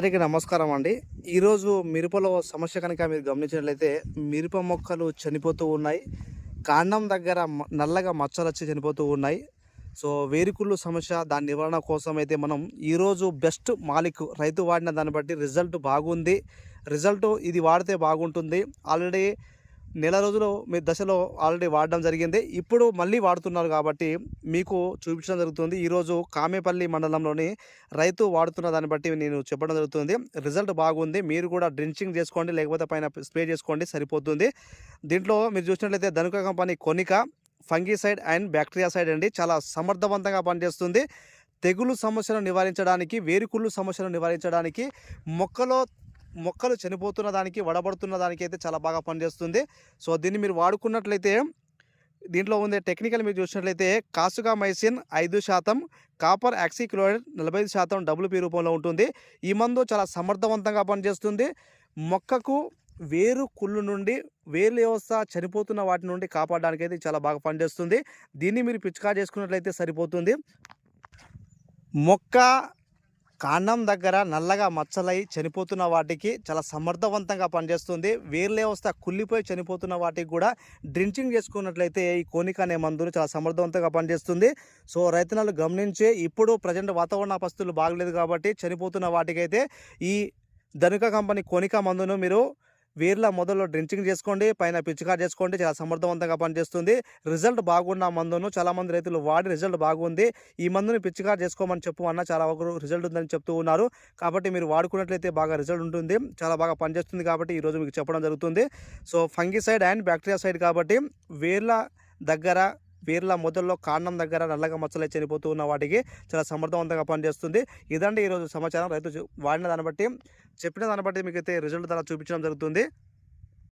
అందరికీ నమస్కారం అండి. ఈరోజు మిరపలో సమస్య కనుక మీరు గమనించినట్లయితే మిరప మొక్కలు చనిపోతూ ఉన్నాయి. కాండం దగ్గర నల్లగా మచ్చలొచ్చి చనిపోతూ ఉన్నాయి. సో వేరుకుళ్ళు సమస్య దాని నివారణ కోసం అయితే మనం ఈరోజు బెస్ట్ మాలిక్ రైతు వాడిన దాన్ని బట్టి రిజల్ట్ బాగుంది. ఇది వాడితే బాగుంటుంది. ఆల్రెడీ నెల రోజులు మీ దశలో ఆల్రెడీ వాడడం జరిగింది. ఇప్పుడు మళ్ళీ వాడుతున్నారు కాబట్టి మీకు చూపించడం జరుగుతుంది. ఈరోజు కామేపల్లి మండలంలోని రైతు వాడుతున్న దాన్ని బట్టి నేను చెప్పడం జరుగుతుంది. రిజల్ట్ బాగుంది. మీరు కూడా డ్రించింగ్ చేసుకోండి, లేకపోతే పైన స్ప్రే చేసుకోండి, సరిపోతుంది. దీంట్లో మీరు చూసినట్లయితే ధనుక కంపెనీ కొనిక ఫంగిసైడ్ అండ్ బ్యాక్టీరియాసైడ్ అండి. చాలా సమర్థవంతంగా పనిచేస్తుంది. తెగులు సమస్యను నివారించడానికి, వేరుకుళ్ళు సమస్యను నివారించడానికి, మొక్కలు చనిపోతున్న దానికి, వడబడుతున్న దానికి అయితే చాలా బాగా పనిచేస్తుంది. సో దీన్ని మీరు వాడుకున్నట్లయితే దీంట్లో ఉండే టెక్నికల్ మీరు చూసినట్లయితే కాసుగామైసిన్ 5%, కాపర్ ఆక్సిక్లోరైడ్ 45% WP రూపంలో ఉంటుంది. ఈ మందు చాలా సమర్థవంతంగా పనిచేస్తుంది. మొక్కకు వేరు కుళ్ళు నుండి, వేరు వ్యవస్థ చనిపోతున్న వాటి నుండి కాపాడడానికి అయితే చాలా బాగా పనిచేస్తుంది. దీన్ని మీరు పిచికారి చేసుకున్నట్లయితే సరిపోతుంది. మొక్క కాండం దగ్గర నల్లగా మచ్చలై చనిపోతున్న వాటికి చాలా సమర్థవంతంగా పనిచేస్తుంది. వేర్ల వ్యవస్థ కుళ్ళిపోయి చనిపోతున్న వాటికి కూడా డ్రించింగ్ చేసుకున్నట్లయితే ఈ కోనిక అనే మందులు చాలా సమర్థవంతంగా పనిచేస్తుంది. సో రైతన్నలు గమనించి, ఇప్పుడు ప్రజెంట్ వాతావరణ పరిస్థితులు బాగలేదు కాబట్టి చనిపోతున్న వాటికైతే ఈ ధనుక కంపెనీ కోనిక మందును మీరు వేర్ల మొదల్లో డ్రించింగ్ చేసుకోండి, పైన పిచికారి చేసుకోండి. చాలా సమర్థవంతంగా పనిచేస్తుంది. రిజల్ట్ బాగున్న మందును చాలామంది రైతులు వాడి రిజల్ట్ బాగుంది, ఈ మందుని పిచికారి చేసుకోమని చెప్పమన్నా చాలా ఒకరు రిజల్ట్ ఉందని చెప్తూ ఉన్నారు. కాబట్టి మీరు వాడుకున్నట్లయితే బాగా రిజల్ట్ ఉంటుంది, చాలా బాగా పనిచేస్తుంది. కాబట్టి ఈరోజు మీకు చెప్పడం జరుగుతుంది. సో ఫంగిసైడ్ అండ్ బ్యాక్టీరియాసైడ్ కాబట్టి వేర్ల మొదల్లో కాండం దగ్గర నల్లగా మచ్చలు చనిపోతూ ఉన్న వాటికి చాలా సమర్థవంతంగా పనిచేస్తుంది. ఇదండి ఈరోజు సమాచారం. రైతు వాడిన దాన్ని బట్టి, చెప్పిన దాన్ని బట్టి మీకైతే రిజల్ట్ ద్వారా చూపించడం జరుగుతుంది.